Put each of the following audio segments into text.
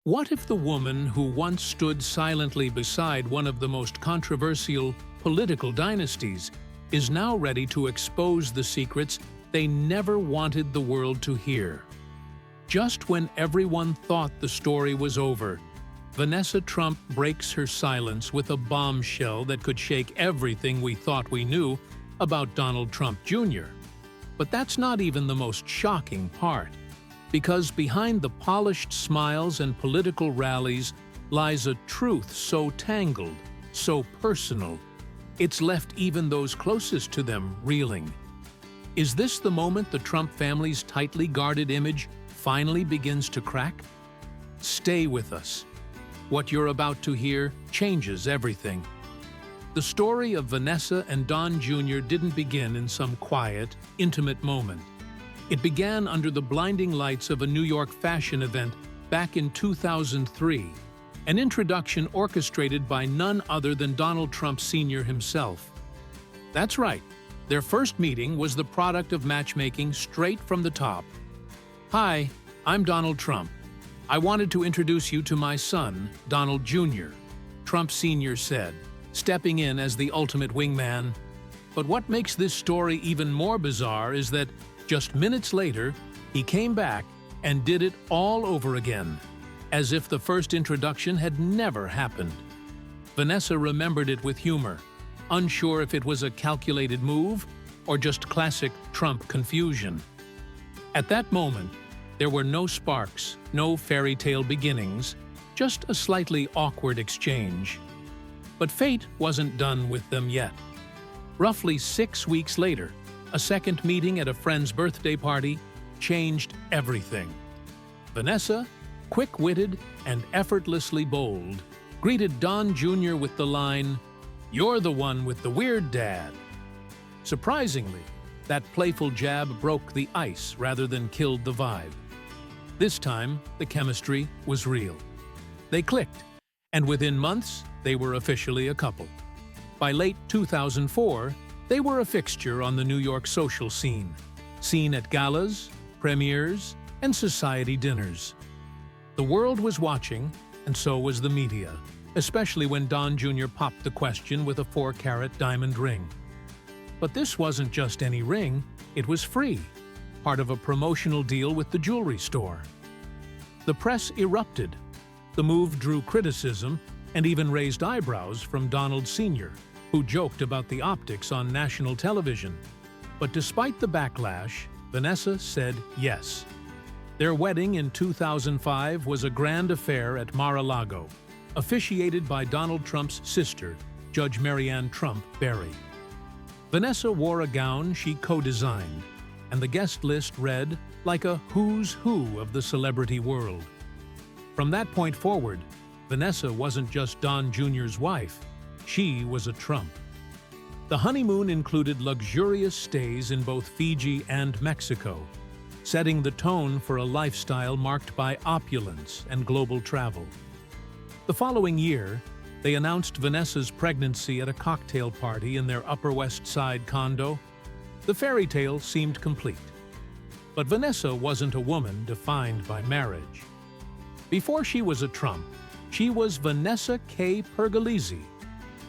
What if the woman who once stood silently beside one of the most controversial political dynasties is now ready to expose the secrets they never wanted the world to hear? Just when everyone thought the story was over, Vanessa Trump breaks her silence with a bombshell that could shake everything we thought we knew about Donald Trump Jr. But that's not even the most shocking part, because behind the polished smiles and political rallies lies a truth so tangled, so personal, it's left even those closest to them reeling. Is this the moment the Trump family's tightly guarded image finally begins to crack? Stay with us. What you're about to hear changes everything. The story of Vanessa and Don Jr. didn't begin in some quiet, intimate moment. It began under the blinding lights of a New York fashion event back in 2003, an introduction orchestrated by none other than Donald Trump Sr. himself. That's right, their first meeting was the product of matchmaking straight from the top. "Hi, I'm Donald Trump. I wanted to introduce you to my son, Donald Jr.," Trump Sr. said, stepping in as the ultimate wingman. But what makes this story even more bizarre is that just minutes later, he came back and did it all over again, as if the first introduction had never happened. Vanessa remembered it with humor, unsure if it was a calculated move or just classic Trump confusion. At that moment, there were no sparks, no fairy tale beginnings, just a slightly awkward exchange. But fate wasn't done with them yet. Roughly 6 weeks later, a second meeting at a friend's birthday party changed everything. Vanessa, quick-witted and effortlessly bold, greeted Don Jr. with the line, "You're the one with the weird dad." Surprisingly, that playful jab broke the ice rather than killed the vibe. This time, the chemistry was real. They clicked, and within months, they were officially a couple. By late 2004, they were a fixture on the New York social scene, seen at galas, premieres, and society dinners. The world was watching, and so was the media, especially when Don Jr. popped the question with a 4-carat diamond ring. But this wasn't just any ring, it was free, part of a promotional deal with the jewelry store. The press erupted. The move drew criticism and even raised eyebrows from Donald Sr., who joked about the optics on national television. But despite the backlash, Vanessa said yes. Their wedding in 2005 was a grand affair at Mar-a-Lago, officiated by Donald Trump's sister, Judge Marianne Trump Berry. Vanessa wore a gown she co-designed, and the guest list read like a who's who of the celebrity world. From that point forward, Vanessa wasn't just Don Jr.'s wife, she was a Trump. The honeymoon included luxurious stays in both Fiji and Mexico, setting the tone for a lifestyle marked by opulence and global travel. The following year, they announced Vanessa's pregnancy at a cocktail party in their Upper West Side condo. The fairy tale seemed complete. But Vanessa wasn't a woman defined by marriage. Before she was a Trump, she was Vanessa K. Pergolesi,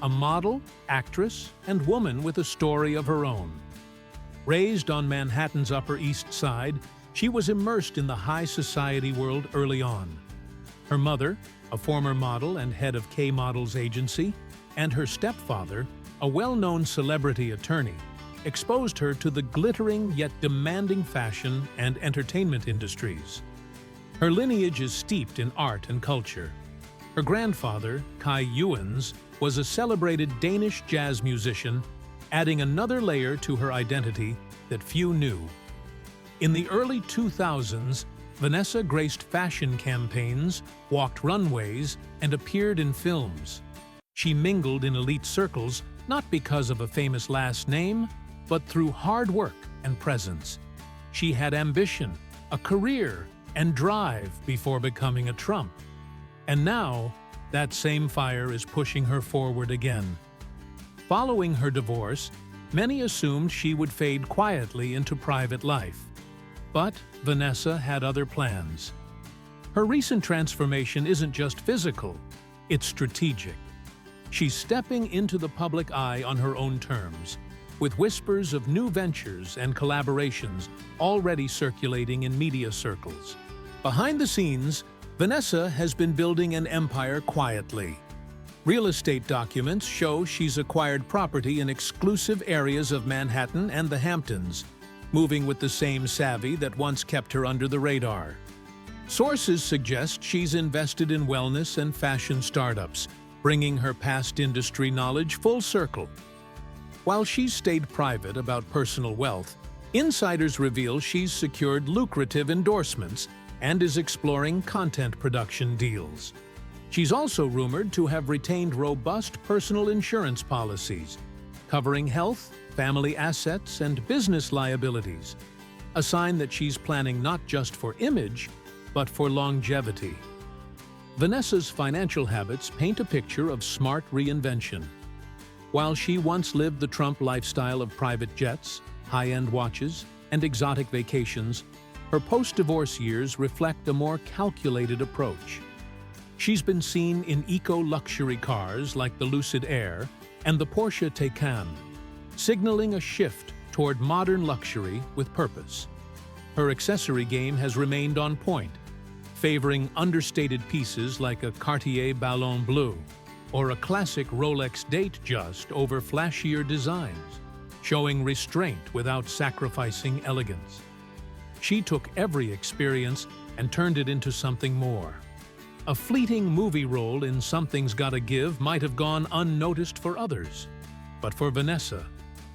a model, actress, and woman with a story of her own. Raised on Manhattan's Upper East Side, she was immersed in the high society world early on. Her mother, a former model and head of K-Models agency, and her stepfather, a well-known celebrity attorney, exposed her to the glittering yet demanding fashion and entertainment industries. Her lineage is steeped in art and culture. Her grandfather, Kai Ewens, was a celebrated Danish jazz musician, adding another layer to her identity that few knew. In the early 2000s, Vanessa graced fashion campaigns, walked runways, and appeared in films. She mingled in elite circles not because of a famous last name, but through hard work and presence. She had ambition, a career, and drive before becoming a Trump. And now, that same fire is pushing her forward again. Following her divorce, many assumed she would fade quietly into private life. But Vanessa had other plans. Her recent transformation isn't just physical, it's strategic. She's stepping into the public eye on her own terms, with whispers of new ventures and collaborations already circulating in media circles. Behind the scenes, Vanessa has been building an empire quietly. Real estate documents show she's acquired property in exclusive areas of Manhattan and the Hamptons, moving with the same savvy that once kept her under the radar. Sources suggest she's invested in wellness and fashion startups, bringing her past industry knowledge full circle. While she's stayed private about personal wealth, insiders reveal she's secured lucrative endorsements and is exploring content production deals. She's also rumored to have retained robust personal insurance policies, covering health, family assets, and business liabilities, a sign that she's planning not just for image, but for longevity. Vanessa's financial habits paint a picture of smart reinvention. While she once lived the Trump lifestyle of private jets, high-end watches, and exotic vacations, her post-divorce years reflect a more calculated approach. She's been seen in eco-luxury cars like the Lucid Air and the Porsche Taycan, signaling a shift toward modern luxury with purpose. Her accessory game has remained on point, favoring understated pieces like a Cartier Ballon Bleu or a classic Rolex Datejust over flashier designs, showing restraint without sacrificing elegance. She took every experience and turned it into something more. A fleeting movie role in Something's Gotta Give might have gone unnoticed for others, but for Vanessa,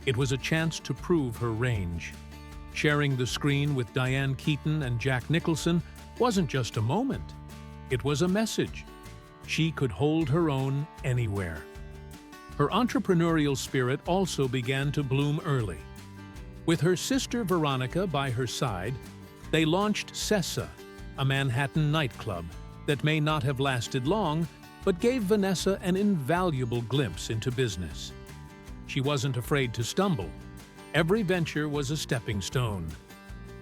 it was a chance to prove her range. Sharing the screen with Diane Keaton and Jack Nicholson wasn't just a moment, it was a message. She could hold her own anywhere. Her entrepreneurial spirit also began to bloom early. With her sister Veronica by her side, they launched Sessa, a Manhattan nightclub that may not have lasted long, but gave Vanessa an invaluable glimpse into business. She wasn't afraid to stumble. Every venture was a stepping stone.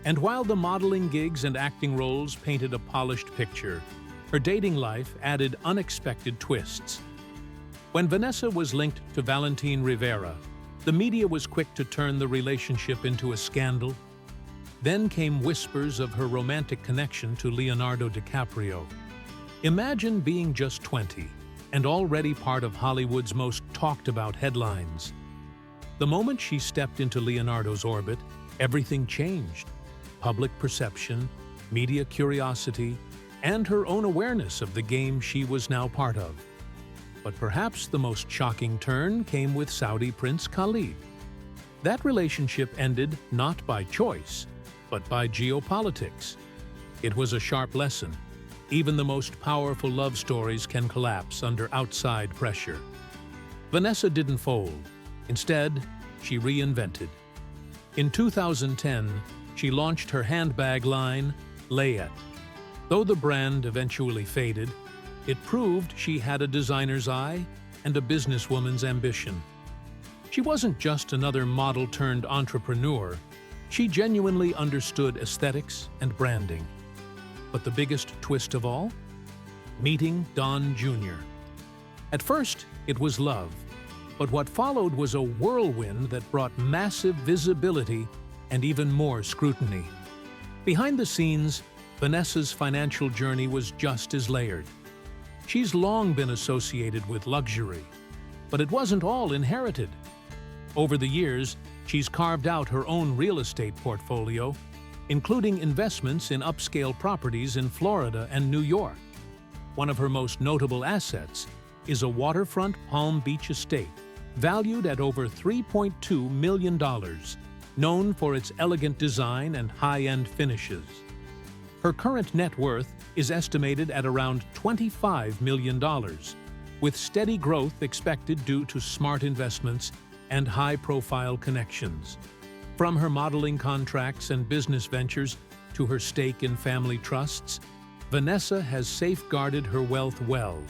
And while the modeling gigs and acting roles painted a polished picture, her dating life added unexpected twists. When Vanessa was linked to Valentin Rivera, the media was quick to turn the relationship into a scandal. Then came whispers of her romantic connection to Leonardo DiCaprio. Imagine being just 20 and already part of Hollywood's most talked-about headlines. The moment she stepped into Leonardo's orbit, everything changed. Public perception, media curiosity, and her own awareness of the game she was now part of. But perhaps the most shocking turn came with Saudi Prince Khalid. That relationship ended not by choice, but by geopolitics. It was a sharp lesson. Even the most powerful love stories can collapse under outside pressure. Vanessa didn't fold. Instead, she reinvented. In 2010, she launched her handbag line, Layette. Though the brand eventually faded, it proved she had a designer's eye and a businesswoman's ambition. She wasn't just another model-turned-entrepreneur. She genuinely understood aesthetics and branding. But the biggest twist of all? Meeting Don Jr. At first, it was love, but what followed was a whirlwind that brought massive visibility and even more scrutiny. Behind the scenes, Vanessa's financial journey was just as layered. She's long been associated with luxury, but it wasn't all inherited. Over the years, she's carved out her own real estate portfolio, including investments in upscale properties in Florida and New York. One of her most notable assets is a waterfront Palm Beach estate, valued at over $3.2 million, known for its elegant design and high-end finishes. Her current net worth is estimated at around $25 million, with steady growth expected due to smart investments and high-profile connections. From her modeling contracts and business ventures to her stake in family trusts, Vanessa has safeguarded her wealth well,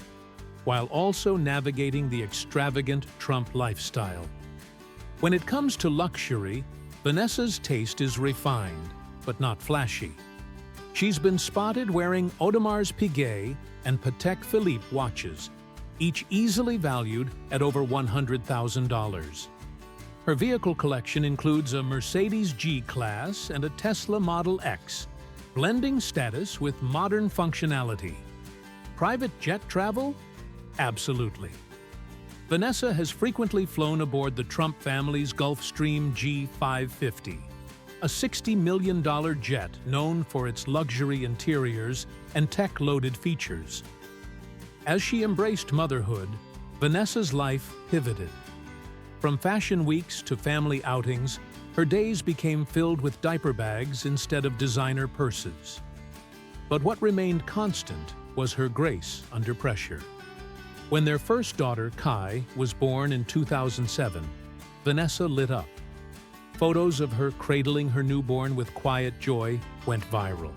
while also navigating the extravagant Trump lifestyle. When it comes to luxury, Vanessa's taste is refined, but not flashy. She's been spotted wearing Audemars Piguet and Patek Philippe watches, each easily valued at over $100,000. Her vehicle collection includes a Mercedes G-Class and a Tesla Model X, blending status with modern functionality. Private jet travel? Absolutely. Vanessa has frequently flown aboard the Trump family's Gulfstream G550, a $60 million jet known for its luxury interiors and tech-loaded features. As she embraced motherhood, Vanessa's life pivoted. From fashion weeks to family outings, her days became filled with diaper bags instead of designer purses. But what remained constant was her grace under pressure. When their first daughter, Kai, was born in 2007, Vanessa lit up. Photos of her cradling her newborn with quiet joy went viral.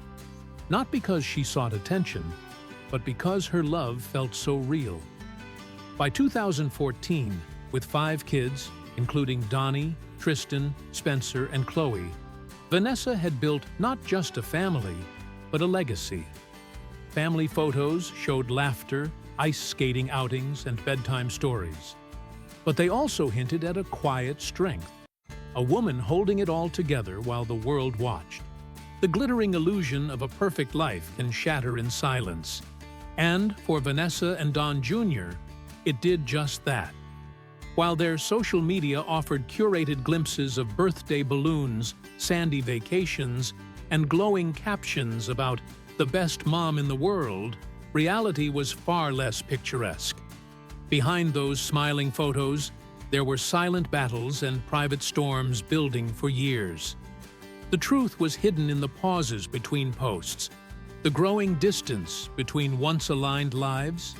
Not because she sought attention, but because her love felt so real. By 2014, with 5 kids, including Donnie, Tristan, Spencer, and Chloe, Vanessa had built not just a family, but a legacy. Family photos showed laughter, ice skating outings, and bedtime stories. But they also hinted at a quiet strength, a woman holding it all together while the world watched. The glittering illusion of a perfect life can shatter in silence. And for Vanessa and Don Jr., it did just that. While their social media offered curated glimpses of birthday balloons, sandy vacations, and glowing captions about the best mom in the world, reality was far less picturesque. Behind those smiling photos, there were silent battles and private storms building for years. The truth was hidden in the pauses between posts, the growing distance between once-aligned lives.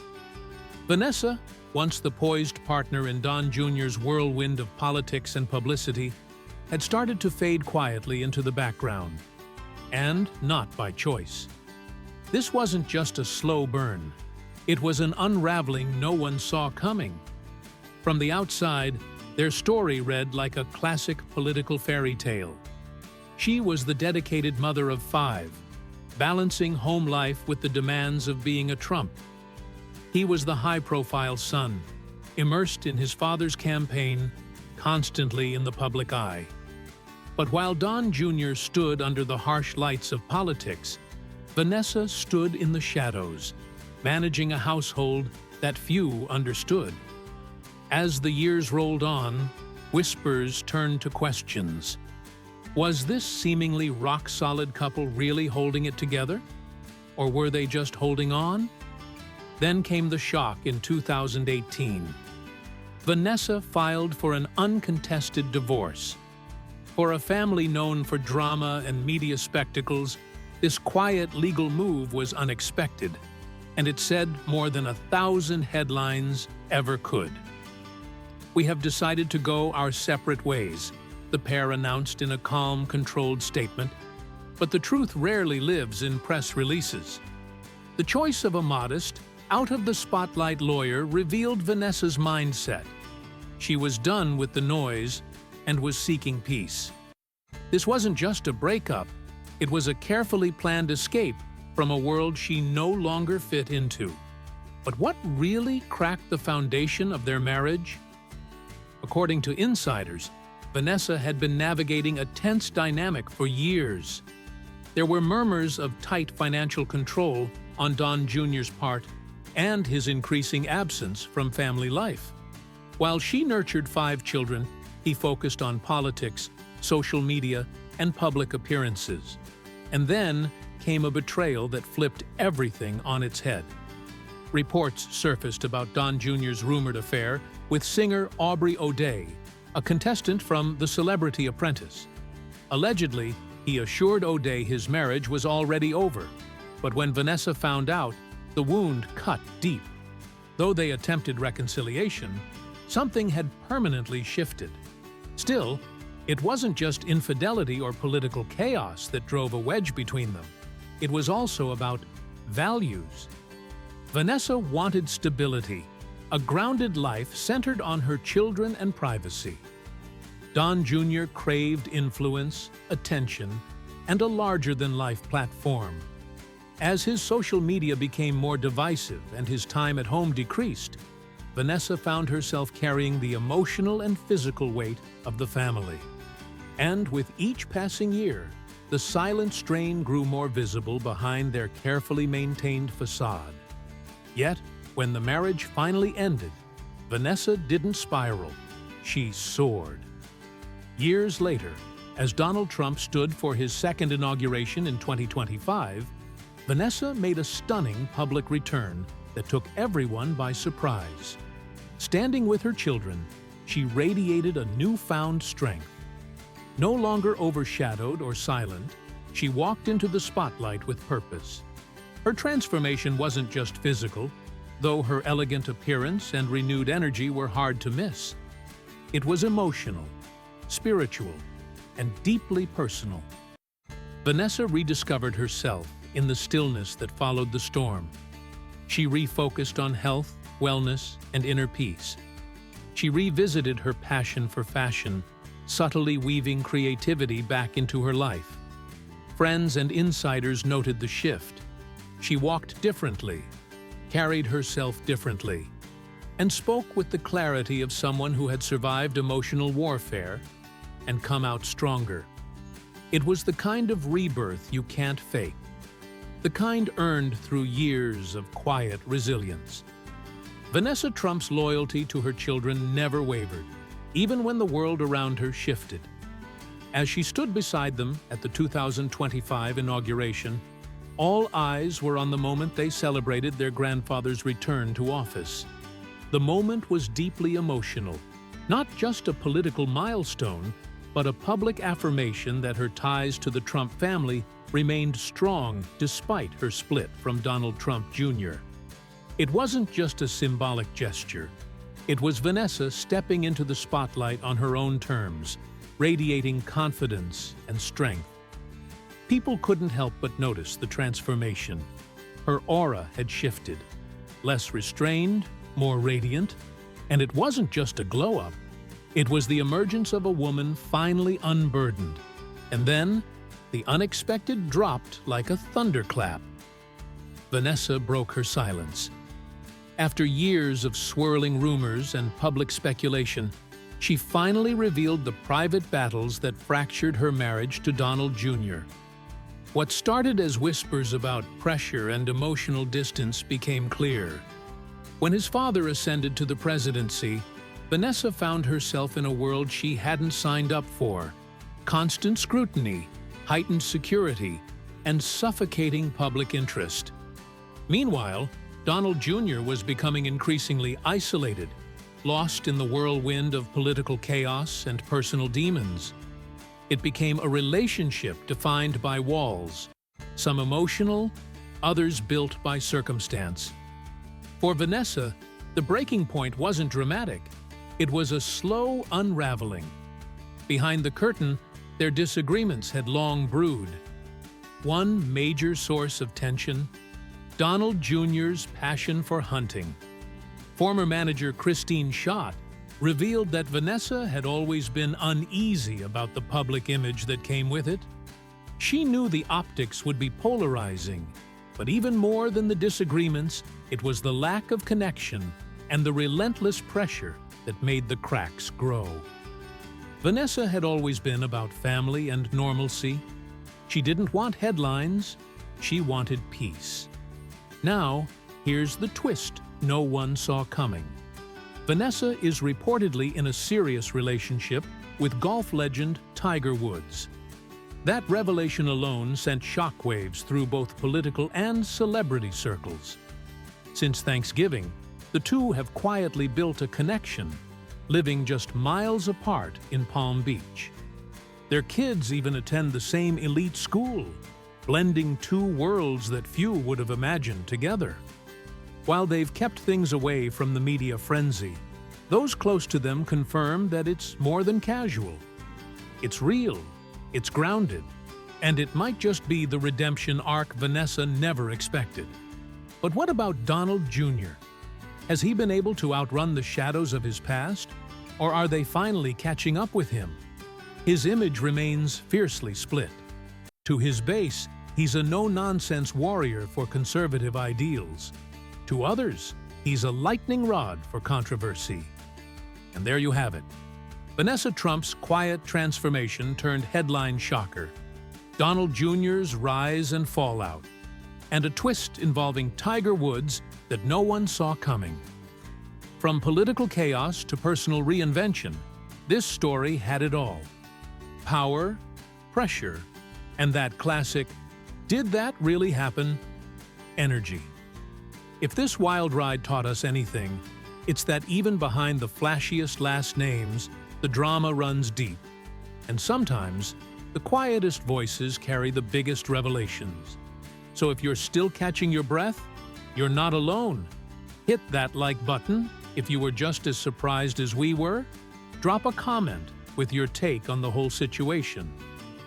Vanessa, once the poised partner in Don Jr.'s whirlwind of politics and publicity, had started to fade quietly into the background, and not by choice. This wasn't just a slow burn. It was an unraveling no one saw coming. From the outside, their story read like a classic political fairy tale. She was the dedicated mother of 5, balancing home life with the demands of being a Trump. He was the high-profile son, immersed in his father's campaign, constantly in the public eye. But while Don Jr. stood under the harsh lights of politics, Vanessa stood in the shadows, managing a household that few understood. As the years rolled on, whispers turned to questions. Was this seemingly rock-solid couple really holding it together? Or were they just holding on? Then came the shock in 2018. Vanessa filed for an uncontested divorce. For a family known for drama and media spectacles, this quiet legal move was unexpected, and it said more than 1,000 headlines ever could. "We have decided to go our separate ways," the pair announced in a calm, controlled statement. But the truth rarely lives in press releases. The choice of a modest, out-of-the-spotlight lawyer revealed Vanessa's mindset. She was done with the noise and was seeking peace. This wasn't just a breakup, it was a carefully planned escape from a world she no longer fit into. But what really cracked the foundation of their marriage? According to insiders, Vanessa had been navigating a tense dynamic for years. There were murmurs of tight financial control on Don Jr.'s part and his increasing absence from family life. While she nurtured 5 children, he focused on politics, social media, and public appearances. And then came a betrayal that flipped everything on its head. Reports surfaced about Don Jr.'s rumored affair with singer Aubrey O'Day, a contestant from The Celebrity Apprentice. Allegedly, he assured O'Day his marriage was already over, but when Vanessa found out, the wound cut deep. Though they attempted reconciliation, something had permanently shifted. Still, it wasn't just infidelity or political chaos that drove a wedge between them. It was also about values. Vanessa wanted stability, a grounded life centered on her children and privacy. Don Jr. craved influence, attention, and a larger-than-life platform. As his social media became more divisive and his time at home decreased, Vanessa found herself carrying the emotional and physical weight of the family. And with each passing year, the silent strain grew more visible behind their carefully maintained facade. Yet, when the marriage finally ended, Vanessa didn't spiral, she soared. Years later, as Donald Trump stood for his second inauguration in 2025, Vanessa made a stunning public return that took everyone by surprise. Standing with her children, she radiated a newfound strength. No longer overshadowed or silent, she walked into the spotlight with purpose. Her transformation wasn't just physical, though her elegant appearance and renewed energy were hard to miss. It was emotional, spiritual, and deeply personal. Vanessa rediscovered herself in the stillness that followed the storm. She refocused on health, wellness, and inner peace. She revisited her passion for fashion, subtly weaving creativity back into her life. Friends and insiders noted the shift. She walked differently, carried herself differently, and spoke with the clarity of someone who had survived emotional warfare and come out stronger. It was the kind of rebirth you can't fake, the kind earned through years of quiet resilience. Vanessa Trump's loyalty to her children never wavered, even when the world around her shifted. As she stood beside them at the 2025 inauguration, all eyes were on the moment they celebrated their grandfather's return to office. The moment was deeply emotional, not just a political milestone, but a public affirmation that her ties to the Trump family remained strong despite her split from Donald Trump Jr. It wasn't just a symbolic gesture. It was Vanessa stepping into the spotlight on her own terms, radiating confidence and strength. People couldn't help but notice the transformation. Her aura had shifted, less restrained, more radiant, and it wasn't just a glow-up. It was the emergence of a woman finally unburdened. And then, the unexpected dropped like a thunderclap. Vanessa broke her silence. After years of swirling rumors and public speculation, she finally revealed the private battles that fractured her marriage to Donald Jr. What started as whispers about pressure and emotional distance became clear. When his father ascended to the presidency, Vanessa found herself in a world she hadn't signed up for: constant scrutiny, heightened security, and suffocating public interest. Meanwhile, Donald Jr. was becoming increasingly isolated, lost in the whirlwind of political chaos and personal demons. It became a relationship defined by walls, some emotional, others built by circumstance. For Vanessa, the breaking point wasn't dramatic. It was a slow unraveling. Behind the curtain, their disagreements had long brewed. One major source of tension: Donald Jr.'s passion for hunting. Former manager Christine Schott revealed that Vanessa had always been uneasy about the public image that came with it. She knew the optics would be polarizing, but even more than the disagreements, it was the lack of connection and the relentless pressure that made the cracks grow. Vanessa had always been about family and normalcy. She didn't want headlines, she wanted peace. Now, here's the twist no one saw coming. Vanessa is reportedly in a serious relationship with golf legend Tiger Woods. That revelation alone sent shockwaves through both political and celebrity circles. Since Thanksgiving, the two have quietly built a connection, living just miles apart in Palm Beach. Their kids even attend the same elite school, blending two worlds that few would have imagined together. While they've kept things away from the media frenzy, those close to them confirm that it's more than casual. It's real, it's grounded, and it might just be the redemption arc Vanessa never expected. But what about Donald Jr.? Has he been able to outrun the shadows of his past, or are they finally catching up with him? His image remains fiercely split. To his base, he's a no-nonsense warrior for conservative ideals. To others, he's a lightning rod for controversy. And there you have it. Vanessa Trump's quiet transformation turned headline shocker, Donald Jr.'s rise and fallout, and a twist involving Tiger Woods that no one saw coming. From political chaos to personal reinvention, this story had it all. Power, pressure, and that classic, "Did that really happen?" energy. If this wild ride taught us anything, it's that even behind the flashiest last names, the drama runs deep. And sometimes, the quietest voices carry the biggest revelations. So if you're still catching your breath, you're not alone. Hit that like button if you were just as surprised as we were. Drop a comment with your take on the whole situation.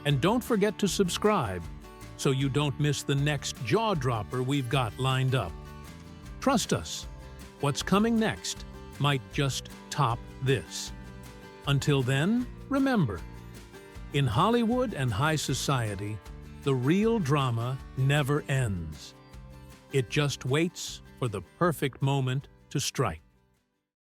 And don't forget to subscribe so you don't miss the next jaw-dropper we've got lined up. Trust us, what's coming next might just top this. Until then, remember, in Hollywood and high society, the real drama never ends. It just waits for the perfect moment to strike.